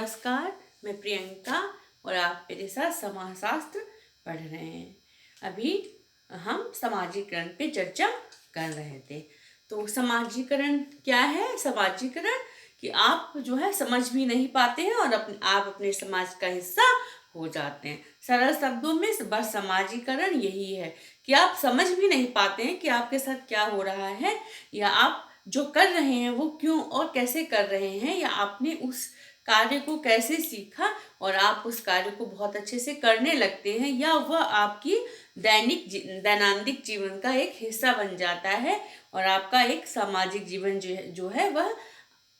नमस्कार, मैं प्रियंका और आप मेरे साथ समाजशास्त्र पढ़ रहे हैं। अभी हम समाजीकरण पे चर्चा कर रहे थे। तो समाजीकरण क्या है? समाजीकरण कि आप जो है समझ भी नहीं पाते हैं और आप अपने समाज का हिस्सा हो जाते हैं। सरल शब्दों में बस समाजीकरण यही है कि आप समझ भी नहीं पाते हैं कि आपके साथ क्या हो रहा है, या आप जो कर रहे हैं वो क्यों और कैसे कर रहे हैं, या आपने उस कार्य को कैसे सीखा और आप उस कार्य को बहुत अच्छे से करने लगते हैं, या वह आपकी दैनंदिन जीवन का एक हिस्सा बन जाता है और आपका एक सामाजिक जीवन जो है वह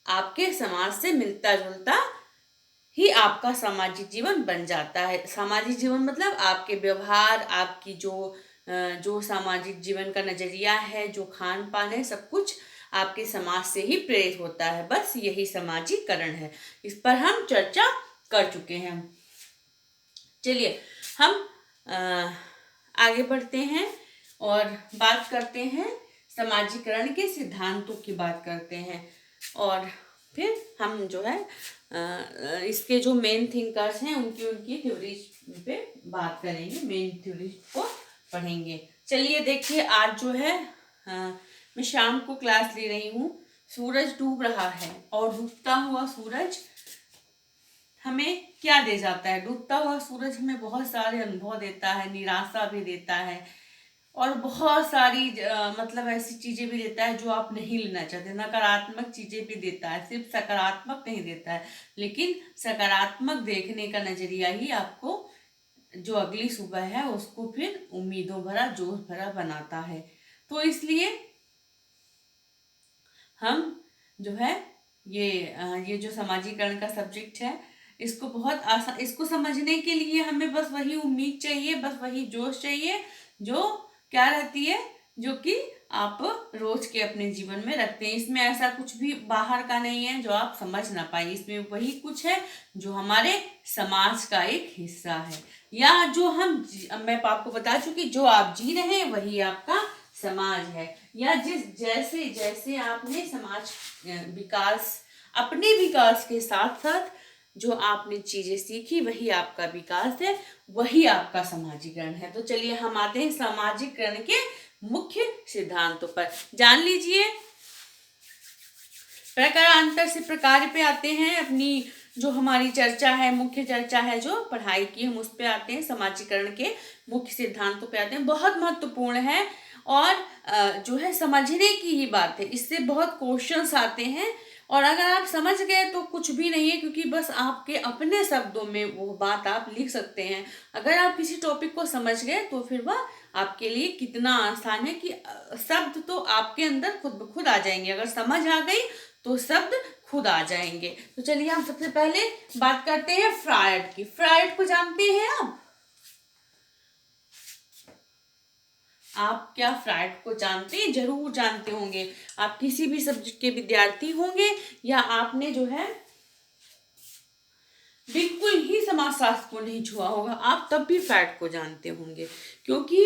आपके समाज से मिलता जुलता ही आपका सामाजिक जीवन बन जाता है। सामाजिक जीवन मतलब आपके व्यवहार, आपकी जो सामाजिक जीवन का नजरिया है, जो खान पान है, सब कुछ आपके समाज से ही प्रेरित होता है। बस यही समाजीकरण है। इस पर हम चर्चा कर चुके हैं। चलिए हम आगे बढ़ते हैं और बात करते हैं, समाजीकरण के सिद्धांतों की बात करते हैं, और फिर हम जो है इसके जो मेन थिंकर्स हैं उनकी थ्योरीज पे बात करेंगे, मेन थ्योरीज को पढ़ेंगे। चलिए देखिए, आज जो है मैं शाम को क्लास ले रही हूँ। सूरज डूब रहा है और डूबता हुआ सूरज हमें क्या दे जाता है? डूबता हुआ सूरज हमें बहुत सारे अनुभव देता है, निराशा भी देता है और बहुत सारी मतलब ऐसी चीजें भी देता है जो आप नहीं लेना चाहते। नकारात्मक चीजें भी देता है, सिर्फ सकारात्मक नहीं देता है, लेकिन सकारात्मक देखने का नजरिया ही आपको जो अगली सुबह है उसको फिर उम्मीदों भरा, जोश भरा बनाता है। तो इसलिए हम जो है ये जो समाजीकरण का सब्जेक्ट है, इसको बहुत आसान, इसको समझने के लिए हमें बस वही उम्मीद चाहिए, बस वही जोश चाहिए जो क्या रहती है, जो कि आप रोज के अपने जीवन में रखते हैं। इसमें ऐसा कुछ भी बाहर का नहीं है जो आप समझ ना पाए। इसमें वही कुछ है जो हमारे समाज का एक हिस्सा है, या जो मैं आपको बता चुकी, जो आप जी रहे हैं वही आपका समाज है। या जैसे जैसे आपने समाज विकास, अपने विकास के साथ साथ जो आपने चीजें सीखी वही आपका विकास है, वही आपका समाजीकरण है। तो चलिए हम आते हैं समाजीकरण के मुख्य सिद्धांतों पर। जान लीजिए, प्रकारांतर से प्रकार पे आते हैं। अपनी जो हमारी चर्चा है, मुख्य चर्चा है जो पढ़ाई की, हम उस पे आते हैं, समाजीकरण के मुख्य सिद्धांतों पे आते हैं। बहुत महत्वपूर्ण है और जो है समझने की ही बात है। इससे बहुत क्वेश्चंस आते हैं और अगर आप समझ गए तो कुछ भी नहीं है, क्योंकि बस आपके अपने शब्दों में वो बात आप लिख सकते हैं। अगर आप किसी टॉपिक को समझ गए तो फिर वह आपके लिए कितना आसान है कि शब्द तो आपके अंदर खुद ब खुद आ जाएंगे। अगर समझ आ गई तो शब्द खुद आ जाएंगे। तो चलिए हम सबसे पहले बात करते हैं फ्रायड की। फ्रायड को जानते हैं आप क्या फ्रायड को जानते हैं? जरूर जानते होंगे। आप किसी भी सब्जेक्ट के विद्यार्थी होंगे या आपने जो है बिल्कुल ही समाजशास्त्र को नहीं छुआ होगा, आप तब भी फ्रायड को जानते होंगे, क्योंकि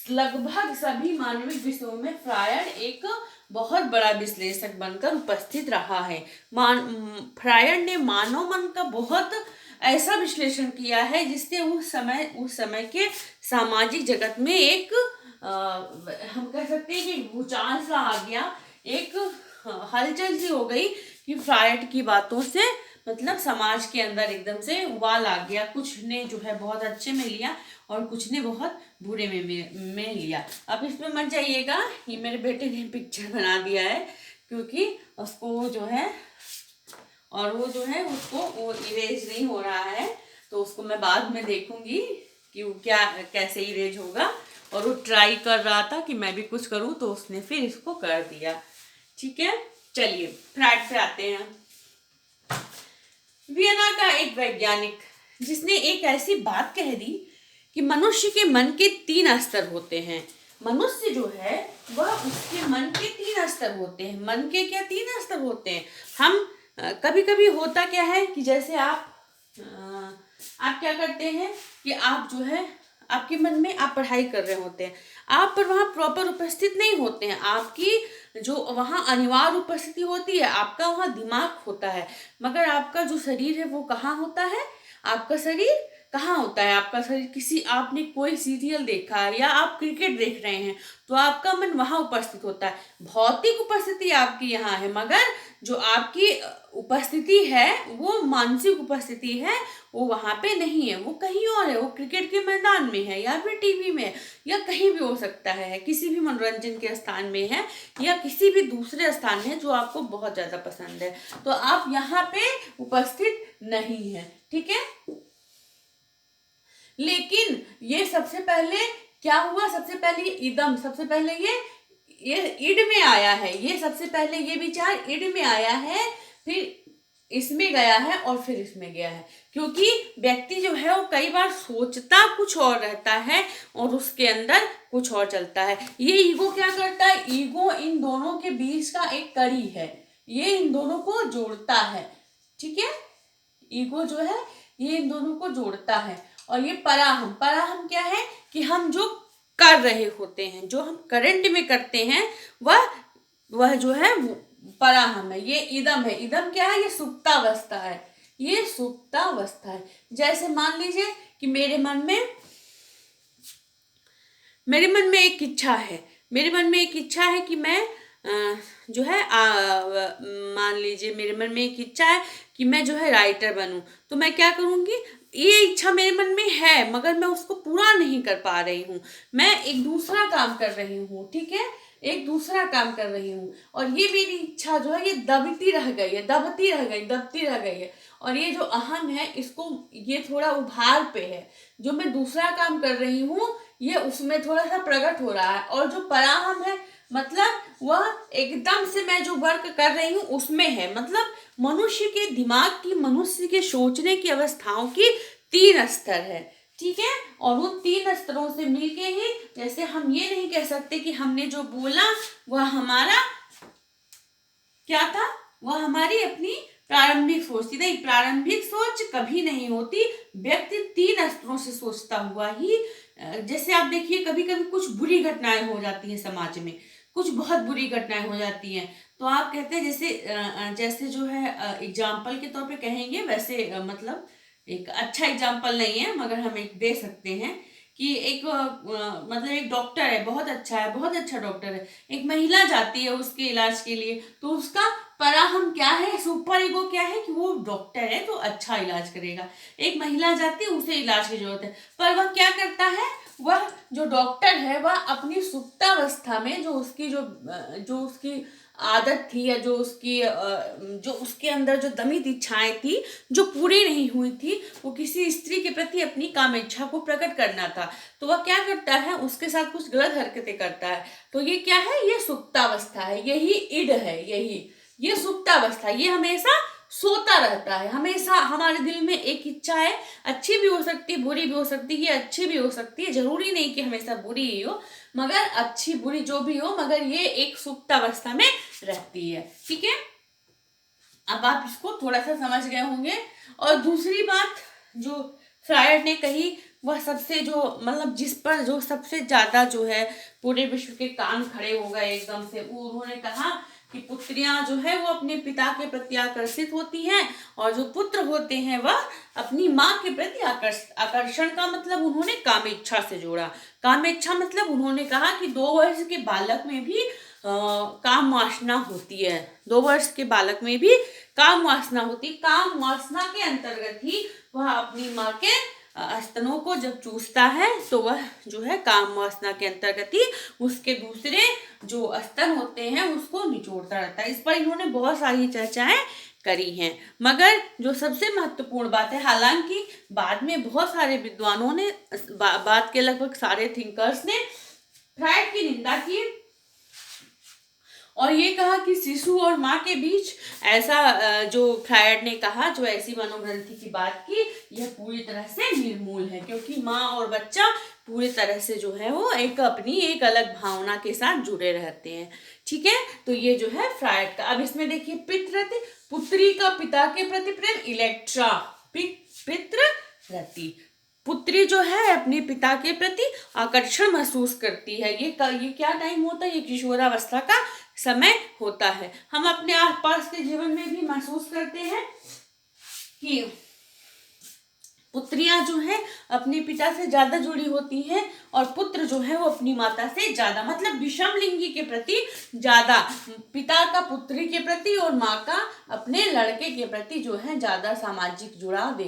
लगभग सभी मानविक विषयों में फ्रायड एक बहुत बड़ा विश्लेषक बनकर उपस्थित रहा है। फ्रायड ने मानव मन का बहुत ऐसा विश्लेषण किया है जिससे उस समय के सामाजिक जगत में एक हम कह सकते हैं कि भूचाल सा आ गया, एक हलचल सी हो गई कि फ्रायड की बातों से मतलब समाज के अंदर एकदम से उबाल आ गया। कुछ ने जो है बहुत अच्छे में लिया और कुछ ने बहुत बुरे में लिया। अब इसमें मत जाइएगा, ये मेरे बेटे ने पिक्चर बना दिया है, क्योंकि उसको जो है और वो जो है उसको वो इरेज नहीं हो रहा है, तो उसको मैं बाद में देखूंगी कि वो क्या कैसे इरेज होगा। और वो ट्राई कर रहा था कि मैं भी कुछ करूं, तो उसने फिर इसको कर दिया। ठीक है, चलिए फ्रायड पे आते हैं। वियना का एक वैज्ञानिक जिसने एक ऐसी बात कह दी कि मनुष्य के मन के 3 स्तर होते हैं। मनुष्य जो है वह उसके मन के 3 स्तर होते हैं। मन के क्या 3 स्तर होते हैं? हम कभी कभी होता क्या है कि जैसे आप क्या करते हैं कि आप जो है आपके मन में आप पढ़ाई कर रहे होते हैं, आप पर वहाँ प्रॉपर उपस्थित नहीं होते हैं, आपकी जो वहाँ अनिवार्य उपस्थिति होती है, आपका वहाँ दिमाग होता है, मगर आपका जो शरीर है वो कहाँ होता है, आपका शरीर कहाँ होता है, आपका शरीर किसी, आपने कोई सीरियल देखा है या आप क्रिकेट देख रहे हैं तो आपका मन वहाँ उपस्थित होता है, भौतिक उपस्थिति आपकी यहाँ है, मगर जो आपकी उपस्थिति है वो मानसिक उपस्थिति है, वो वहाँ पे नहीं है, वो कहीं और है, वो क्रिकेट के मैदान में है या फिर टीवी में है, या कहीं भी हो सकता है, किसी भी मनोरंजन के स्थान में है या किसी भी दूसरे स्थान में जो आपको बहुत ज्यादा पसंद है, तो आप यहाँ पे उपस्थित नहीं है। ठीक है, लेकिन ये सबसे पहले क्या हुआ, सबसे पहले इदम, सबसे पहले ये इड में आया है, ये सबसे पहले ये विचार इड में आया है, फिर इसमें गया है और फिर इसमें गया है, क्योंकि व्यक्ति जो है वो कई बार सोचता कुछ और रहता है और उसके अंदर कुछ और चलता है। ये ईगो क्या करता है, ईगो इन दोनों के बीच का एक कड़ी है, ये इन दोनों को जोड़ता है। ठीक है, ईगो जो है ये इन दोनों को जोड़ता है। और ये पराहम, पराहम क्या है कि हम जो कर रहे होते हैं, जो हम करंट में करते हैं, वह जो है पराहम है। ये इदम है, इदम क्या है, ये सुप्तावस्था है, ये सुप्तावस्था है। जैसे मान लीजिए कि मेरे मन में एक इच्छा है, मेरे मन में एक इच्छा है कि मैं जो है मान लीजिए मेरे मन में एक इच्छा है कि मैं जो है राइटर बनूं, तो मैं क्या करूंगी, ये इच्छा मेरे मन में है मगर मैं उसको पूरा नहीं कर पा रही हूँ, मैं एक दूसरा काम कर रही हूँ। ठीक है, एक दूसरा काम कर रही हूँ और ये मेरी इच्छा जो है ये दबती रह गई है, दबती रह गई है। और ये जो अहम है इसको, ये थोड़ा उभार पे है, जो मैं दूसरा काम कर रही हूँ ये उसमें थोड़ा सा प्रकट हो रहा है। और जो पराहम है मतलब वह एकदम से मैं जो वर्क कर रही हूँ उसमें है, मतलब मनुष्य के दिमाग की, मनुष्य के सोचने की अवस्थाओं की 3 स्तर है। ठीक है, और उन 3 स्तरों से मिलके ही, जैसे हम ये नहीं कह सकते कि हमने जो बोला वह हमारा क्या था, वह हमारी अपनी प्रारंभिक सोच थी। नहीं, प्रारंभिक सोच कभी नहीं होती, व्यक्ति 3 स्तरों से सोचता हुआ ही, जैसे आप देखिए कभी कभी कुछ बुरी घटनाएं हो जाती हैं समाज में, कुछ बहुत बुरी घटनाएं हो जाती हैं, तो आप कहते हैं जैसे जो है एग्जाम्पल के तौर पे कहेंगे, वैसे मतलब एक अच्छा एग्जाम्पल नहीं है मगर हम एक दे सकते हैं कि एक मतलब एक डॉक्टर है, बहुत अच्छा है, बहुत अच्छा डॉक्टर है, एक महिला जाती है उसके इलाज के लिए, तो उसका पराहम क्या है, सुपर ईगो क्या है कि वो डॉक्टर है तो अच्छा इलाज करेगा। एक महिला जाती है, उसे इलाज की जरूरत है, पर वह क्या करता है, वह जो डॉक्टर है वह अपनी सुप्तावस्था में जो उसकी आदत थी या जो उसके अंदर जो दमित इच्छाएं थी जो पूरी नहीं हुई थी, वो किसी स्त्री के प्रति अपनी काम इच्छा को प्रकट करना था, तो वह क्या करता है, उसके साथ कुछ गलत हरकतें करता है। तो ये क्या है, ये सुप्तावस्था है, यही इड है, ये सुप्तावस्था, ये हमेशा सोता रहता है, हमेशा हमारे दिल में एक इच्छा है, अच्छी भी हो सकती है, बुरी भी हो सकती है, अच्छी भी हो सकती है, जरूरी नहीं कि हमेशा बुरी ही हो, मगर अच्छी बुरी जो भी हो, मगर ये एक सुप्तावस्था में रहती है। ठीक है, अब आप इसको थोड़ा सा समझ गए होंगे। और दूसरी बात जो फ्रायड ने कही, वह सबसे जो मतलब जिस पर जो सबसे ज्यादा जो है पूरे विश्व के कान खड़े हो गए एकदम से, वो उन्होंने कहा कि पुत्रियां जो है वो अपने पिता के प्रति आकर्षित होती हैं और जो पुत्र होते हैं वह अपनी माँ के प्रति आकर्षण का मतलब उन्होंने कामेच्छा से जोड़ा। कामेच्छा मतलब उन्होंने कहा कि 2 वर्ष के बालक में भी काम वासना होती है, 2 वर्ष के बालक में भी काम वासना होती, काम वासना के अंतर्गत ही वह अपनी माँ के स्तनों को जब चूसता है तो वह जो है काम वासना के अंतर्गत ही उसके दूसरे जो स्तन होते हैं उसको निचोड़ता रहता है। इस पर इन्होंने बहुत सारी चर्चाएं करी हैं, मगर जो सबसे महत्वपूर्ण बात है, हालांकि बाद में बहुत सारे विद्वानों ने बाद के लगभग सारे थिंकर्स ने फ्रायड की निंदा की और ये कहा कि शिशु और माँ के बीच ऐसा जो फ्रायड ने कहा, जो ऐसी मनोग्रंथि की बात की, यह पूरी तरह से निर्मूल है, क्योंकि माँ और बच्चा पूरी तरह से जो है वो अपनी एक अलग भावना के साथ जुड़े रहते हैं। ठीक है, तो ये जो है फ्रायड का। अब इसमें देखिए, पितृरति, पुत्री का पिता के प्रति प्रेम, इलेक्ट्रा, पितृरति, पुत्री जो है अपने पिता के प्रति आकर्षण महसूस करती है। ये क्या टाइम होता है? ये किशोरावस्था का समय होता है। हम अपने आसपास के जीवन में भी महसूस करते हैं कि पुत्रियां जो है अपने पिता से ज्यादा जुड़ी होती हैं और पुत्र जो है वो अपनी माता से ज्यादा, मतलब विषम लिंगी के प्रति ज्यादा, पिता का पुत्री के प्रति और माँ का अपने लड़के के प्रति जो है ज्यादा सामाजिक जुड़ाव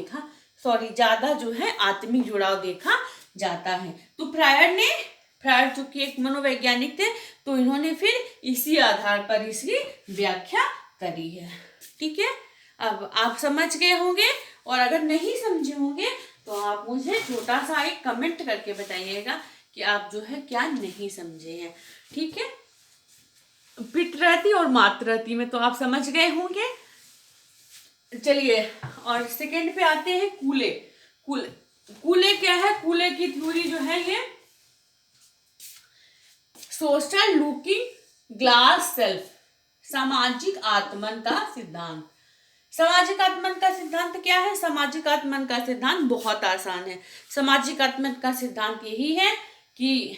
ज्यादा जो है आत्मिक जुड़ाव देखा जाता है। तो फ्रायड जो कि एक मनोवैज्ञानिक थे, तो इन्होंने फिर इसी आधार पर इसकी व्याख्या करी है। ठीक है, अब आप समझ गए होंगे, और अगर नहीं समझे होंगे तो आप मुझे छोटा सा एक कमेंट करके बताइएगा कि आप जो है क्या नहीं समझे हैं। ठीक है, पितृरति और मातृरति में तो आप समझ गए होंगे। चलिए, और सेकंड पे आते हैं कूले। कूले क्या है? कूले की थ्योरी जो है ये सोशल लुकिंग ग्लास सेल्फ, सामाजिक आत्मन का सिद्धांत। सामाजिक आत्मन का सिद्धांत क्या है? सामाजिक आत्मन का सिद्धांत बहुत आसान है। सामाजिक आत्मन का सिद्धांत यही है कि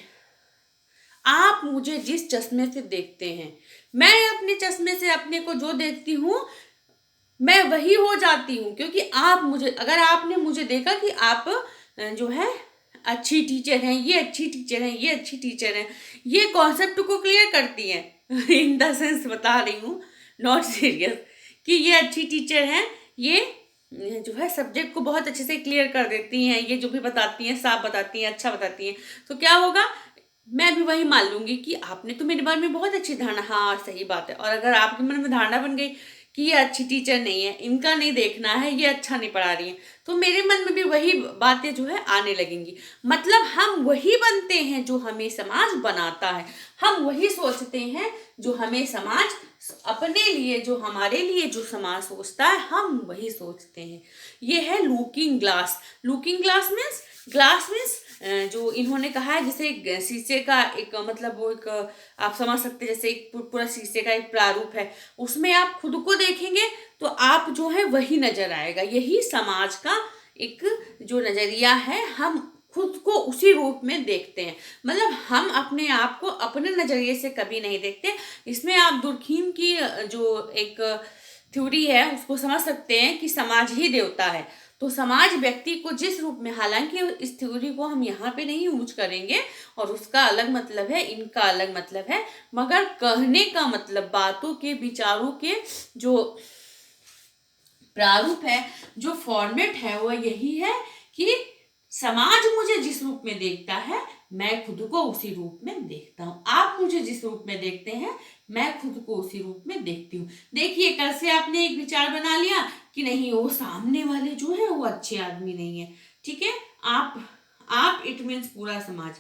आप मुझे जिस चश्मे से देखते हैं, मैं अपने चश्मे से अपने को जो देखती हूँ मैं वही हो जाती हूँ, क्योंकि अगर आपने मुझे देखा कि आप जो है अच्छी टीचर हैं, ये अच्छी टीचर हैं, ये अच्छी टीचर हैं, ये कॉन्सेप्ट को क्लियर करती हैं इन द सेंस बता रही हूँ, नॉट सीरियस, कि ये अच्छी टीचर हैं, ये जो है सब्जेक्ट को बहुत अच्छे से क्लियर कर देती हैं, ये जो भी बताती हैं साफ बताती हैं, अच्छा बताती हैं, तो क्या होगा, मैं भी वही मान लूंगी कि आपने तो मेरे बारे में बहुत अच्छी धारणा, हाँ सही बात है। और अगर आपके मन में धारणा बन गई कि ये अच्छी टीचर नहीं है, इनका नहीं देखना है, ये अच्छा नहीं पढ़ा रही है, तो मेरे मन में भी वही बातें जो है आने लगेंगी। मतलब हम वही बनते हैं जो हमें समाज बनाता है, हम वही सोचते हैं जो हमें समाज अपने लिए, जो हमारे लिए जो समाज सोचता है, हम वही सोचते हैं। ये है looking glass. Looking glass means जो इन्होंने कहा है, जैसे शीशे का एक मतलब वो एक आप समझ सकते हैं, जैसे एक पूरा शीशे का एक प्रारूप है, उसमें आप खुद को देखेंगे तो आप जो है वही नजर आएगा। यही समाज का एक जो नजरिया है, हम खुद को उसी रूप में देखते हैं। मतलब हम अपने आप को अपने नजरिए से कभी नहीं देखते। इसमें आप दुर्खीम की जो एक थ्योरी है उसको समझ सकते हैं कि समाज ही देवता है। तो समाज व्यक्ति को जिस रूप में, हालांकि इस थ्योरी को हम यहाँ पे नहीं यूज करेंगे और उसका अलग मतलब है, इनका अलग मतलब है, मगर कहने का मतलब, बातों के विचारों के जो प्रारूप है, जो फॉर्मेट है, वो यही है कि समाज मुझे जिस रूप में देखता है मैं खुद को उसी रूप में देखता हूँ। आप मुझे जिस रूप में देखते हैं मैं खुद को उसी रूप में देखती हूँ। देखिए, कल से आपने एक विचार बना लिया कि नहीं वो सामने वाले जो है वो अच्छे आदमी नहीं है, ठीक है, आप इट मीन्स पूरा समाज,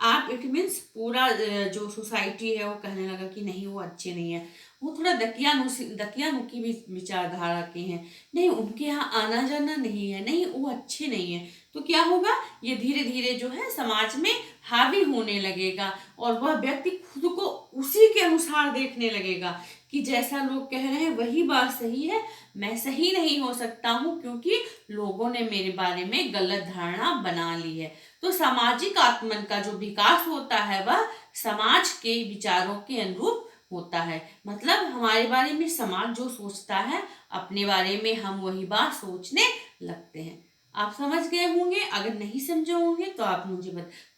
आप इट मीन्स पूरा जो सोसाइटी है वो कहने लगा कि नहीं वो अच्छे नहीं है, वो थोड़ा दकियानुकी भी विचारधारा के हैं, नहीं उनके यहाँ आना जाना नहीं है, नहीं वो अच्छे नहीं है, तो क्या होगा, ये धीरे धीरे जो है समाज में हावी होने लगेगा और वह व्यक्ति खुद को उसी के अनुसार देखने लगेगा कि जैसा लोग कह रहे हैं वही बात सही है, मैं सही नहीं हो सकता हूँ क्योंकि लोगों ने मेरे बारे में गलत धारणा बना ली है। तो सामाजिक आत्मन का जो विकास होता है वह समाज के विचारों के अनुरूप होता है। मतलब हमारे बारे में समाज जो सोचता है अपने बारे में हम वही बात सोचने लगते हैं। आप समझ गए होंगे। अगर नहीं समझे होंगे तो आप मुझे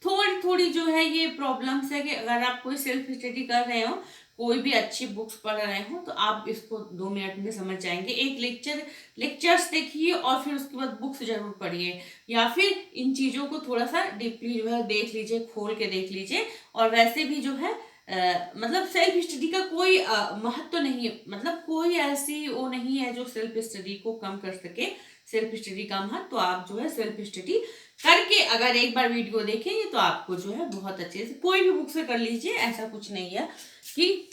थोड़ी थोड़ी जो है ये प्रॉब्लम्स है कि अगर आप कोई सेल्फ स्टडी कर रहे हो, कोई भी अच्छी बुक्स पढ़ रहे हो, तो आप इसको 2 मिनट में समझ जाएंगे। एक लेक्चर्स देखिए और फिर उसके बाद बुक्स जरूर पढ़िए, या फिर इन चीज़ों को थोड़ा सा डीपली जो है देख लीजिए, खोल के देख लीजिए। और वैसे भी जो है मतलब सेल्फ स्टडी का कोई महत्व नहीं है, मतलब कोई ऐसी वो नहीं है जो सेल्फ स्टडी को कम कर सके। सेल्फ स्टडी का महत्व, तो आप जो है सेल्फ स्टडी करके अगर एक बार वीडियो देखेंगे तो आपको जो है बहुत अच्छे से कोई भी बुक से कर लीजिए। ऐसा कुछ नहीं है कि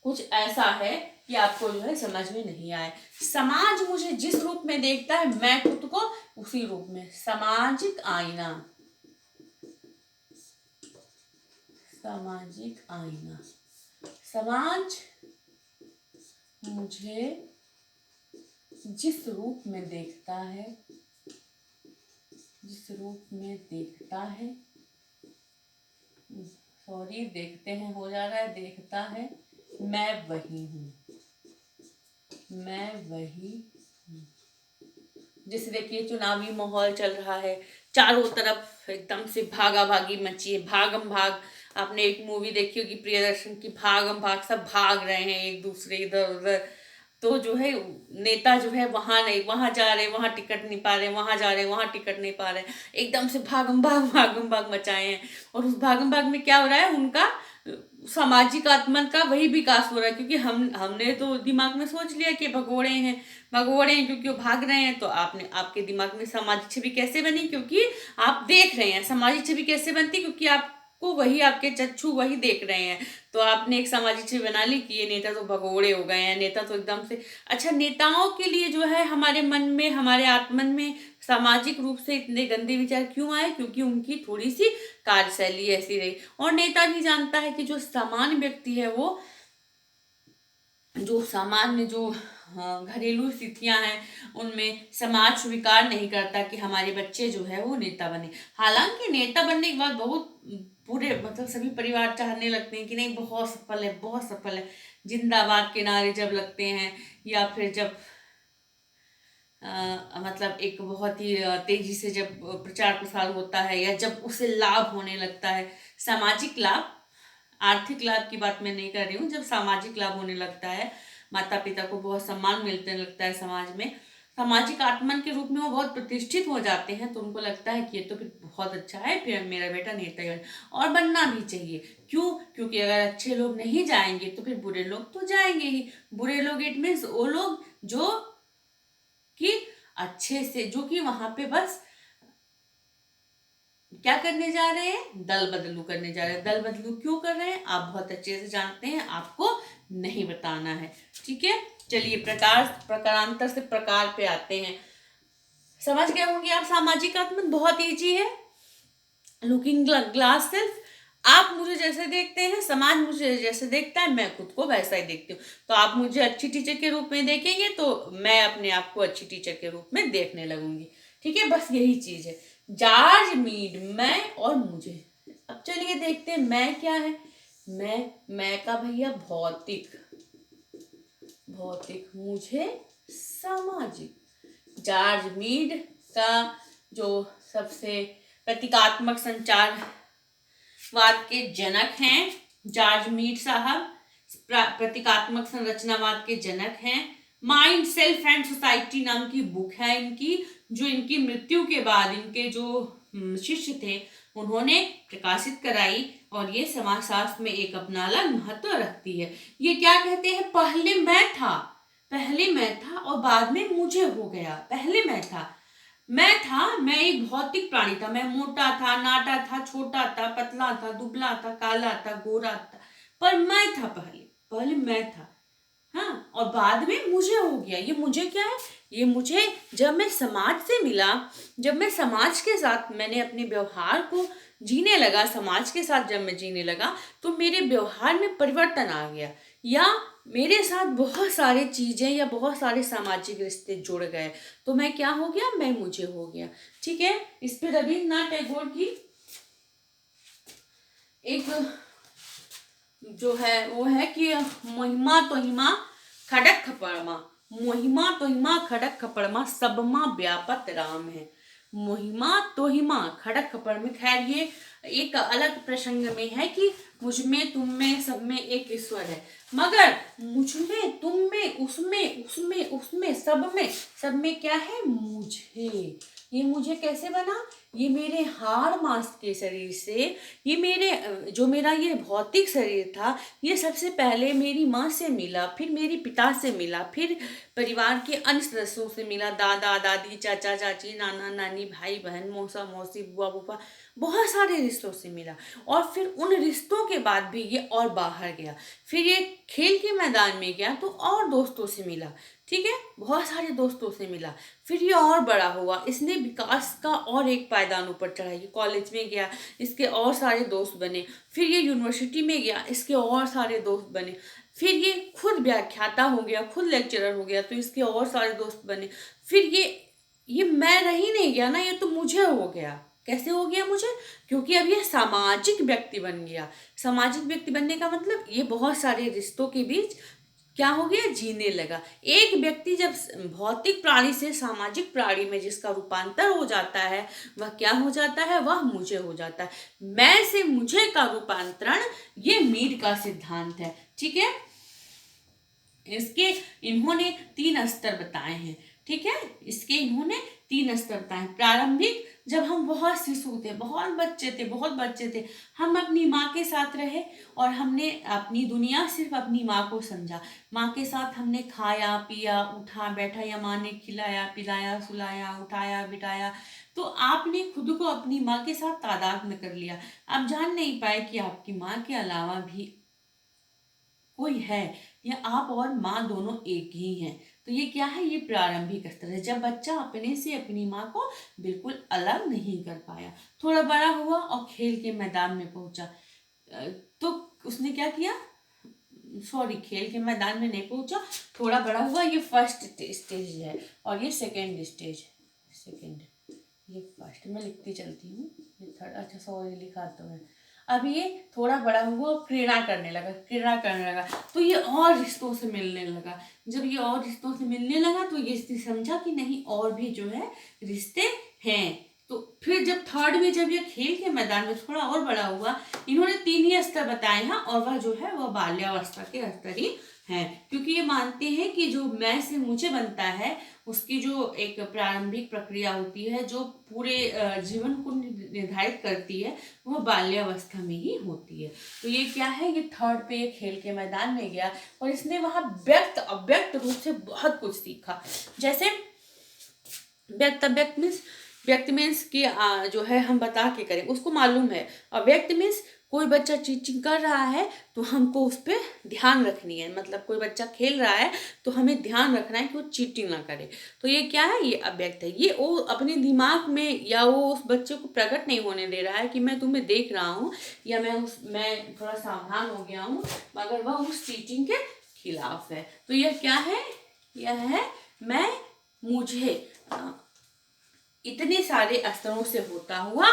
कुछ ऐसा है कि आपको जो है समझ में नहीं आए। समाज मुझे जिस रूप में देखता है मैं खुद को उसी रूप में, सामाजिक आईना, सामाजिक आईना, समाज मुझे जिस रूप में देखता है जिस रूप में देखता है, सॉरी देखते हैं हो जा रहा है, देखता है, मैं वही हूँ, मैं वही हूँ। जैसे देखिए चुनावी माहौल चल रहा है, चारों तरफ एकदम से भागा भागी मची है, भागम भाग। आपने एक मूवी देखी होगी प्रियदर्शन की, भागम भाग, सब भाग रहे हैं एक दूसरे इधर उधर। तो जो है नेता जो है वहां नहीं, वहां जा रहे, वहां टिकट नहीं पा रहे, वहां जा रहे, वहां टिकट नहीं पा रहे, एकदम से भागम भाग मचाए हैं। और उस भागम भाग में क्या हो रहा है, उनका सामाजिक आत्मन का वही विकास हो रहा है, क्योंकि हमने तो दिमाग में सोच लिया कि भगोड़े हैं क्योंकि वो भाग रहे हैं। तो आपने, आपके दिमाग में सामाजिक छवि कैसे बनी, क्योंकि आप देख रहे हैं। सामाजिक छवि कैसे बनती, क्योंकि आपको वही, आपके चक्षु वही देख रहे हैं। तो आपने एक सामाजिक छवि बना ली कि ये नेता तो भगोड़े हो गए हैं, नेता तो एकदम से अच्छा। नेताओं के लिए जो है हमारे मन में, हमारे आत्मन में सामाजिक रूप से इतने गंदे विचार क्यों आए, क्योंकि उनकी थोड़ी सी कार्यशैली ऐसी रही। और नेता भी जानता है कि जो सामान्य व्यक्ति है, वो जो सामान्य जो घरेलू स्थितियां हैं, उनमें समाज स्वीकार नहीं करता कि हमारे बच्चे जो है वो नेता बने। हालांकि नेता बनने के बाद बहुत पूरे मतलब सभी परिवार चाहने लगते हैं कि नहीं बहुत सफल है, बहुत सफल है, जिंदाबाद के नारे जब लगते हैं, या फिर जब मतलब एक बहुत ही तेजी से जब प्रचार प्रसार होता है, या जब उसे लाभ होने लगता है, सामाजिक लाभ, आर्थिक लाभ की बात मैं नहीं कर रही हूँ, जब सामाजिक लाभ होने लगता है, माता पिता को बहुत सम्मान मिलने लगता है समाज में, सामाजिक आत्मन के रूप में वो बहुत प्रतिष्ठित हो जाते हैं, तो उनको लगता है कि ये तो फिर बहुत अच्छा है, फिर मेरा बेटा नेता ही और बनना भी चाहिए। क्यों? क्योंकि अगर अच्छे लोग नहीं जाएंगे तो फिर बुरे लोग तो जाएंगे ही। बुरे लोग इट मीन्स वो लोग जो कि अच्छे से, जो कि वहां पे बस क्या करने जा रहे हैं, दल बदलू करने जा रहे हैं। दल बदलू क्यों कर रहे हैं आप बहुत अच्छे से जानते हैं, आपको नहीं बताना है, ठीक है। चलिए प्रकारांतर से प्रकार पे आते हैं। समझ गए होंगे आप सामाजिक आत्मन बहुत ईजी है। लुकिंग ग्लास सेल्फ, आप मुझे जैसे देखते हैं, समाज मुझे जैसे देखता है, मैं खुद को वैसा ही देखती हूँ। तो आप मुझे अच्छी टीचर के रूप में देखेंगे तो मैं अपने आप को अच्छी टीचर के रूप में देखने लगूंगी, ठीक है। बस यही चीज है, जॉर्ज मीड, मैं और मुझे। अब चलिए देखते हैं मैं क्या है। मैं का भैया भौतिक, भौतिक, मुझे सामाजिक। जॉर्ज मीड का जो सबसे प्रतीकात्मक संचारवाद के जनक हैं, जॉर्ज मीड साहब प्रतीकात्मक संरचनावाद के जनक हैं। माइंड, सेल्फ एंड सोसाइटी नाम की बुक है इनकी, जो इनकी मृत्यु के बाद इनके जो शिष्य थे उन्होंने प्रकाशित कराई, और ये समाजशास्त्र में एक अपना अलग महत्व रखती है। ये क्या कहते हैं, पहले मैं था और बाद में मुझे हो गया। पहले मैं एक भौतिक प्राणी था, मैं मोटा था, नाटा था, छोटा था, पतला था, दुबला था, काला था, गोरा था, पर मैं था पहले मैं था, हाँ, और बाद में मुझे हो गया। ये मुझे क्या है, ये मुझे जब मैं समाज से मिला, जब मैं समाज के साथ मैंने अपने व्यवहार को जीने लगा, समाज के साथ जब मैं जीने लगा, तो मेरे व्यवहार में परिवर्तन आ गया, या मेरे साथ बहुत सारी चीजें या बहुत सारे सामाजिक रिश्ते जुड़ गए, तो मैं क्या हो गया, मैं मुझे हो गया, ठीक है। इस पे रविन्द्रनाथ टैगोर की एक जो है वो है कि महिमा तोहिमा खड़क खपड़मा, महिमा तोहिमा खड़क खपड़मा सबमा व्यापत राम है। महिमा तोहिमा खड़क खपड़ में, खैर ये एक अलग प्रसंग में है कि मुझ में, तुम में, सब में एक ईश्वर है, मगर मुझ में, तुम में, उसमें सब में क्या है, मुझे। ये मुझे कैसे बना, ये मेरे हाड़ मांस के शरीर से, ये मेरे जो मेरा ये भौतिक शरीर था, ये सबसे पहले मेरी माँ से मिला, फिर मेरे पिता से मिला, फिर परिवार के अन्य सदस्यों से मिला, दादा दादी, चाचा चाची, नाना नानी, भाई बहन, मौसा मौसी, बुआ बुआ, बहुत सारे रिश्तों से मिला। और फिर उन रिश्तों के बाद भी ये और बाहर गया, फिर ये खेल के मैदान में गया तो और दोस्तों से मिला, ठीक है, बहुत सारे दोस्तों से मिला। फिर ये और बड़ा हुआ, इसने विकास का और एक पायदान ऊपर चढ़ा, ये कॉलेज में गया, इसके और सारे दोस्त बने, फिर ये यूनिवर्सिटी में गया, इसके और सारे दोस्त बने, फिर ये खुद व्याख्याता हो गया, खुद लेक्चरर हो गया, तो इसके और सारे दोस्त बने, फिर ये ये मैं रही नहीं गया ना, ये तो मुझे हो गया। कैसे हो गया मुझे? क्योंकि अब ये सामाजिक व्यक्ति बन गया। सामाजिक व्यक्ति बनने का मतलब ये बहुत सारे रिश्तों के बीच क्या हो गया, जीने लगा। एक व्यक्ति जब भौतिक प्राणी से सामाजिक प्राणी में जिसका रूपांतर हो जाता है, वह क्या हो जाता है, वह मुझे हो जाता है। मैं से मुझे का रूपांतरण, ये मीड का सिद्धांत है। ठीक है, इसके इन्होंने 3 स्तर बताए हैं। ठीक है, इसके इन्होंने 3 स्तर बताए हैं। प्रारंभिक, जब हम बहुत शिशु थे, बहुत बच्चे थे, हम अपनी माँ के साथ रहे और हमने अपनी दुनिया सिर्फ अपनी माँ को समझा। माँ के साथ हमने खाया पिया उठा बैठा, या माँ ने खिलाया पिलाया सुलाया उठाया बिठाया, तो आपने खुद को अपनी माँ के साथ तादाद में कर लिया। आप जान नहीं पाए कि आपकी माँ के अलावा भी कोई है, या आप और माँ दोनों एक ही हैं। तो ये क्या है, ये प्रारंभिक स्तर है, जब बच्चा अपने से अपनी माँ को बिल्कुल अलग नहीं कर पाया। थोड़ा बड़ा हुआ और खेल के मैदान में पहुंचा, तो उसने क्या किया, सॉरी, खेल के मैदान में नहीं पहुंचा, थोड़ा बड़ा हुआ, ये फर्स्ट स्टेज है और ये सेकेंड स्टेज, सेकेंड, ये फर्स्ट, मैं लिखती चलती हूँ, ये थर्ड, अच्छा सॉरी लिखा तो है। अब ये थोड़ा बड़ा हुआ और क्रीड़ा करने लगा, तो ये और रिश्तों से मिलने लगा। जब ये और रिश्तों से मिलने लगा तो ये इसने समझा कि नहीं, और भी जो है रिश्ते हैं। तो फिर जब थर्ड में, जब ये खेल के मैदान में थोड़ा और बड़ा हुआ, इन्होंने 3 ही स्तर बताए हैं, और वह जो है वह बाल्यावस्था के स्तर ही है। क्योंकि ये मानते हैं कि जो मैं से मुझे बनता है, उसकी जो एक प्रारंभिक प्रक्रिया होती है, जो पूरे जीवन को निर्धारित करती है, वह बाल्यावस्था में ही होती है। तो ये क्या है, ये थर्ड पे ये खेल के मैदान में गया और इसने वहां व्यक्त अव्यक्त रूप से बहुत कुछ सीखा। जैसे व्यक्त अव्यक्त मीन्स, व्यक्त मीन्स कि जो है हम बता के करें, उसको मालूम है। और व्यक्त मीन्स कोई बच्चा चीटिंग कर रहा है तो हमको उस पर ध्यान रखनी है, मतलब कोई बच्चा खेल रहा है तो हमें ध्यान रखना है कि वो चीटिंग ना करे। तो ये क्या है, ये अव्यक्त है। ये वो अपने दिमाग में, या वो उस बच्चे को प्रकट नहीं होने दे रहा है कि मैं तुम्हें देख रहा हूँ, या मैं थोड़ा सावधान हो गया हूँ, मगर वह उस चीटिंग के खिलाफ है। तो यह क्या है, यह है मैं मुझे। इतने सारे स्तरों से होता हुआ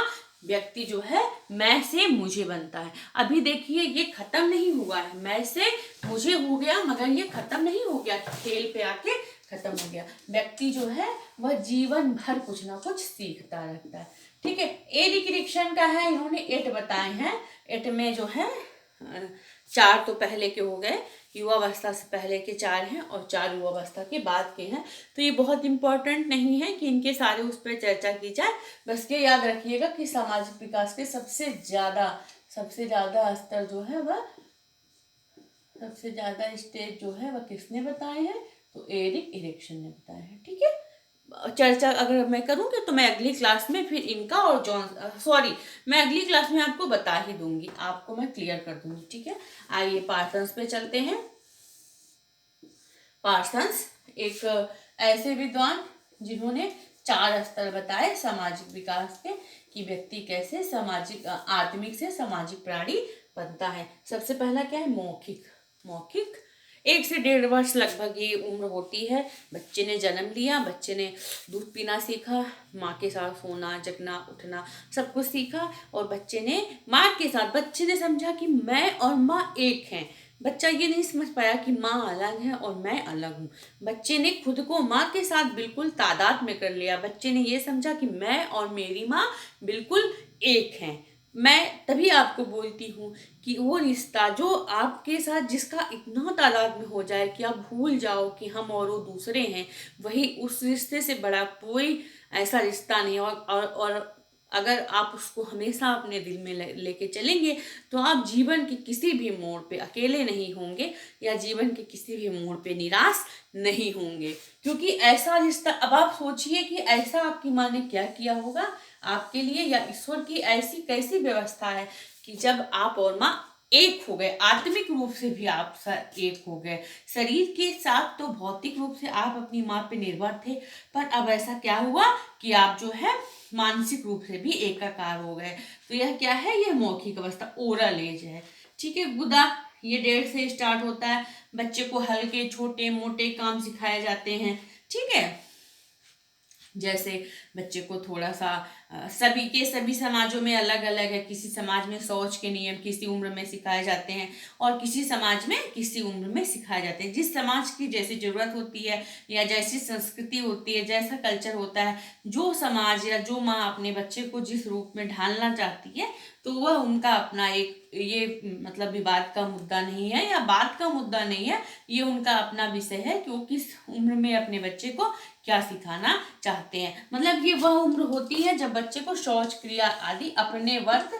व्यक्ति जो है मैं से मुझे बनता है। अभी देखिए ये खत्म नहीं हुआ है, मैं से मुझे हो गया, मगर ये खत्म नहीं हो गया, खेल पे आके खत्म हो गया। व्यक्ति जो है वह जीवन भर कुछ ना कुछ सीखता रहता है। ठीक है, एरिक एरिक्सन का है, इन्होंने 8 बताए हैं। 8 में जो है 4 तो पहले के हो गए, युवावस्था से पहले के 4 हैं और 4 युवावस्था के बाद के हैं। तो ये बहुत इंपॉर्टेंट नहीं है कि इनके सारे उस पर चर्चा की जाए। बस ये याद रखिएगा कि सामाजिक विकास के सबसे ज़्यादा स्तर जो है वह, सबसे ज़्यादा स्टेज जो है वह किसने बताए हैं, तो एरिक एरिक्सन ने बताया है। ठीक है, चर्चा अगर मैं करूँगी तो मैं अगली क्लास में फिर इनका और मैं अगली क्लास में आपको बता ही दूंगी, आपको मैं क्लियर कर दूंगी। ठीक है, आइए पार्सन्स पे चलते हैं। पार्सन्स एक ऐसे विद्वान जिन्होंने 4 स्तर बताए सामाजिक विकास के, कि व्यक्ति कैसे सामाजिक आत्मिक से सामाजिक प्राणी बनता है। सबसे पहला क्या है, मौखिक। मौखिक 1 से 1.5 वर्ष लगभग ये उम्र होती है। बच्चे ने जन्म लिया, बच्चे ने दूध पीना सीखा, माँ के साथ सोना जगना उठना सब कुछ सीखा, और बच्चे ने माँ के साथ, बच्चे ने समझा कि मैं और माँ एक हैं। बच्चा ये नहीं समझ पाया कि माँ अलग है और मैं अलग हूँ। बच्चे ने खुद को माँ के साथ बिल्कुल तादाद में कर लिया। बच्चे ने ये समझा कि मैं और मेरी माँ बिल्कुल एक हैं। मैं तभी आपको बोलती हूँ कि वो रिश्ता जो आपके साथ जिसका इतना तादाद में हो जाए कि आप भूल जाओ कि हम और वो दूसरे हैं, वही उस रिश्ते से बड़ा कोई ऐसा रिश्ता नहीं। और अगर आप उसको हमेशा अपने दिल में लेके चलेंगे तो आप जीवन के किसी भी मोड़ पे अकेले नहीं होंगे, या जीवन के किसी भी मोड़ पे निराश नहीं होंगे। क्योंकि ऐसा रिश्ता, अब आप सोचिए कि ऐसा आपकी माँ ने क्या किया होगा आपके लिए, या ईश्वर की ऐसी कैसी व्यवस्था है कि जब आप और माँ एक हो गए, आत्मिक रूप से भी आप एक हो गए। शरीर के साथ तो भौतिक रूप से आप अपनी माँ पे निर्भर थे, पर अब ऐसा क्या हुआ कि आप जो है मानसिक रूप से भी एकाकार हो गए। तो यह क्या है, यह मौखिक अवस्था, ओरल एज है। ठीक है, गुदा ये 1.5 से स्टार्ट होता है। बच्चे को हल्के छोटे मोटे काम सिखाए जाते हैं। ठीक है, जैसे बच्चे को थोड़ा सा सभी समाजों में अलग अलग है। किसी समाज में शौच के नियम किसी उम्र में सिखाए जाते हैं और किसी समाज में किसी उम्र में सिखाए जाते हैं। जिस समाज की जैसी जरूरत होती है या जैसी संस्कृति होती है, जैसा कल्चर होता है, जो समाज या जो माँ अपने बच्चे को जिस रूप में ढालना चाहती है, तो वह उनका अपना एक ये मतलब विवाद का मुद्दा नहीं है या बात का मुद्दा नहीं है। ये उनका अपना विषय है कि वो किस उम्र में अपने बच्चे को क्या सिखाना चाहते हैं। मतलब ये वह उम्र होती है जब बच्चे को शौच क्रिया आदि अपने वर्त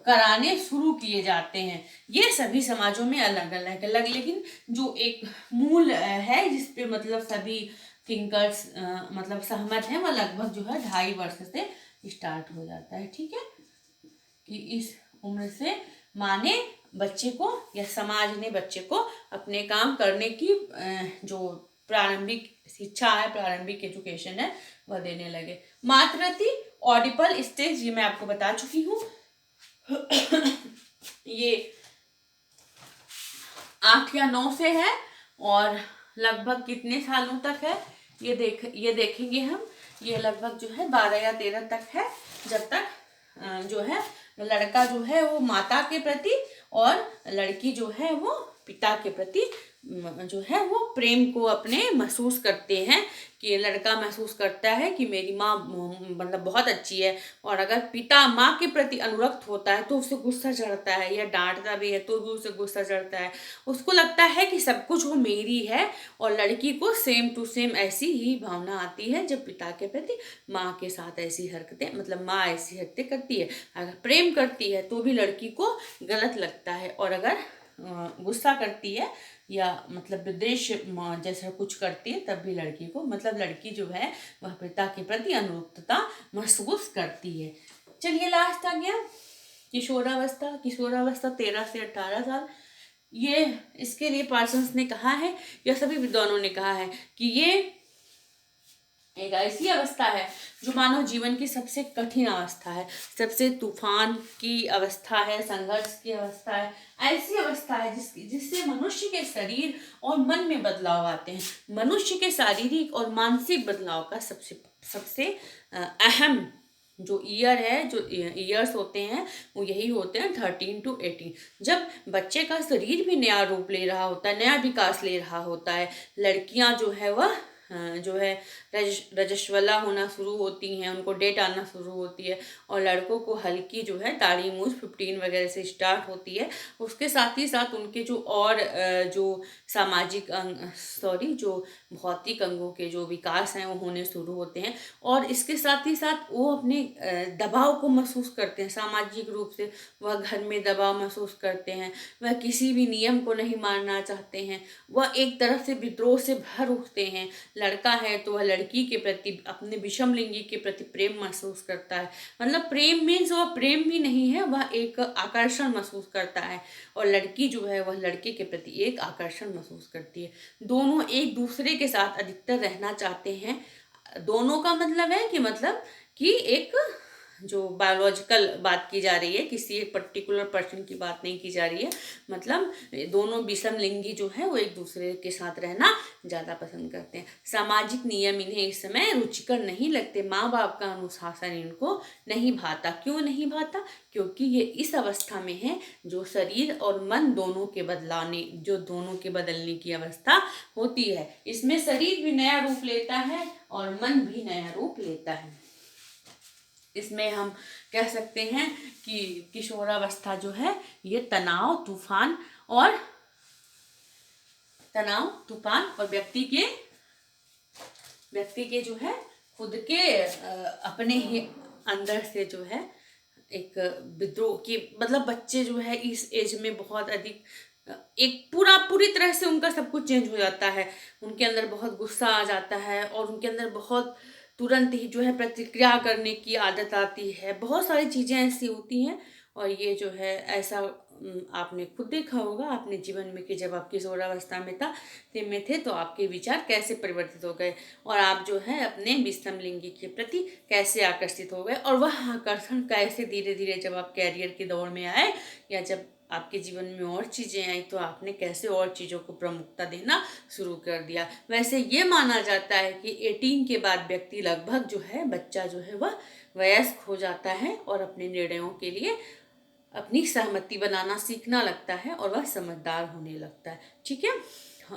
कराने शुरू किए जाते हैं। ये सभी समाजों में अलग अलग अलग, लेकिन जो एक मूल है जिसपे मतलब सभी थिंकर्स मतलब सहमत हैं, वह लगभग जो है 2.5 वर्ष से स्टार्ट हो जाता है। ठीक है, कि इस उम्र से माँ ने बच्चे को या समाज ने बच्चे को अपने काम करने की जो प्रारंभिक शिक्षा है, प्रारंभिक एजुकेशन है, वह देने लगे। मातृत्व ऑडिपल स्टेज, ये मैं आपको बता चुकी हूँ। ये 8 या 9 से है और लगभग कितने सालों तक है ये देखेंगे हम। ये लगभग जो है 12 या 13 तक है, जब तक जो है लड़का जो है वो माता के प्रति और लड़की जो है वो पिता के प्रति जो है वो प्रेम को अपने महसूस करते हैं। कि लड़का महसूस करता है कि मेरी माँ मतलब बहुत अच्छी है, और अगर पिता माँ के प्रति अनुरक्त होता है तो उसे गुस्सा चढ़ता है, या डांटता भी है तो भी उसे गुस्सा चढ़ता है। उसको लगता है कि सब कुछ वो मेरी है, और लड़की को सेम टू सेम ऐसी ही भावना आती है जब पिता के प्रति माँ के साथ ऐसी हरकतें मतलब माँ ऐसी हरकतें करती है। अगर प्रेम करती है तो भी लड़की को गलत लगता है, और अगर गुस्सा करती है या मतलब विद्वेष जैसा कुछ करती है तब भी लड़की को मतलब लड़की जो है वह पिता के प्रति अनुरक्तता महसूस करती है। चलिए लास्ट आ गया किशोरावस्था। किशोरावस्था 13 से 18 साल। ये इसके लिए पार्सन्स ने कहा है या सभी विद्वानों ने कहा है कि ये एक ऐसी अवस्था है जो मानव जीवन की सबसे कठिन अवस्था है, सबसे तूफान की अवस्था है, संघर्ष की अवस्था है। ऐसी अवस्था है जिससे मनुष्य के शरीर और मन में बदलाव आते हैं। मनुष्य के शारीरिक और मानसिक बदलाव का सबसे अहम जो ईयर है, जो ईयर्स होते हैं वो यही होते हैं 13 to 18। जब बच्चे का शरीर भी नया रूप ले रहा होता है, नया विकास ले रहा होता है। लड़कियां जो है वह जो है रजस्वला होना शुरू होती हैं, उनको डेट आना शुरू होती है, और लड़कों को हल्की जो है दाढ़ी मूछ 15 वगैरह से स्टार्ट होती है। उसके साथ ही साथ उनके जो और जो सामाजिक अंग जो भौतिक अंगों के जो विकास हैं वो होने शुरू होते हैं, और इसके साथ ही साथ वो अपने दबाव को महसूस करते हैं। सामाजिक रूप से वह घर में दबाव महसूस करते हैं, वह किसी भी नियम को नहीं मानना चाहते हैं, वह एक तरह से विद्रोह से भर उठते हैं। लड़का है तो वह लड़की के प्रति अपने विषम लिंगी के प्रति प्रेम महसूस करता है। मतलब प्रेम मीन्स वह प्रेम भी नहीं है, वह एक आकर्षण महसूस करता है, और लड़की जो है वह लड़के के प्रति एक आकर्षण महसूस करती है। दोनों एक दूसरे के साथ अधिकतर रहना चाहते हैं। दोनों का मतलब है कि एक जो बायोलॉजिकल बात की जा रही है, किसी एक पर्टिकुलर पर्सन की बात नहीं की जा रही है। मतलब दोनों विषम लिंगी जो है वो एक दूसरे के साथ रहना ज़्यादा पसंद करते हैं। सामाजिक नियम इन्हें इस समय रुचिकर नहीं लगते। माँ बाप का अनुशासन इनको नहीं भाता। क्यों नहीं भाता? क्योंकि ये इस अवस्था में है जो शरीर और मन दोनों के बदलने की अवस्था होती है। इसमें शरीर भी नया रूप लेता है और मन भी नया रूप लेता है। इसमें हम कह सकते हैं कि किशोरावस्था जो है ये तनाव तूफान और व्यक्ति के जो है खुद के अपने ही अंदर से जो है एक विद्रोह की मतलब बच्चे जो है इस एज में बहुत अधिक एक पूरी तरह से उनका सब कुछ चेंज हो जाता है। उनके अंदर बहुत गुस्सा आ जाता है और उनके अंदर बहुत तुरंत ही जो है प्रतिक्रिया करने की आदत आती है। बहुत सारी चीज़ें ऐसी होती हैं, और ये जो है ऐसा आपने खुद देखा होगा अपने जीवन में कि जब आप किशोरावस्था में थे तो आपके विचार कैसे परिवर्तित हो गए, और आप जो है अपने विषम लिंगी के प्रति कैसे आकर्षित हो गए, और वह आकर्षण कैसे धीरे धीरे जब आप कैरियर की दौड़ में आए या जब आपके जीवन में और चीज़ें आई तो आपने कैसे और चीज़ों को प्रमुखता देना शुरू कर दिया। वैसे ये माना जाता है कि 18 के बाद व्यक्ति लगभग जो है, बच्चा जो है वह वयस्क हो जाता है और अपने निर्णयों के लिए अपनी सहमति बनाना सीखना लगता है और वह समझदार होने लगता है। ठीक है,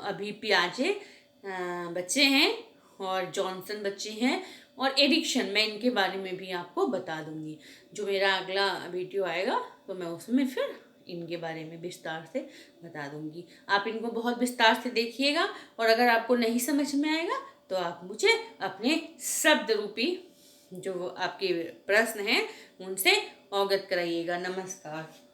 अभी पियाजे बच्चे हैं और जॉनसन बच्चे हैं और एडिक्शन, मैं इनके बारे में भी आपको बता दूंगी। जो मेरा अगला वीडियो आएगा तो मैं उसमें फिर इनके बारे में विस्तार से बता दूंगी। आप इनको बहुत विस्तार से देखिएगा और अगर आपको नहीं समझ में आएगा तो आप मुझे अपने शब्द रूपी जो आपके प्रश्न हैं उनसे अवगत कराइएगा। नमस्कार।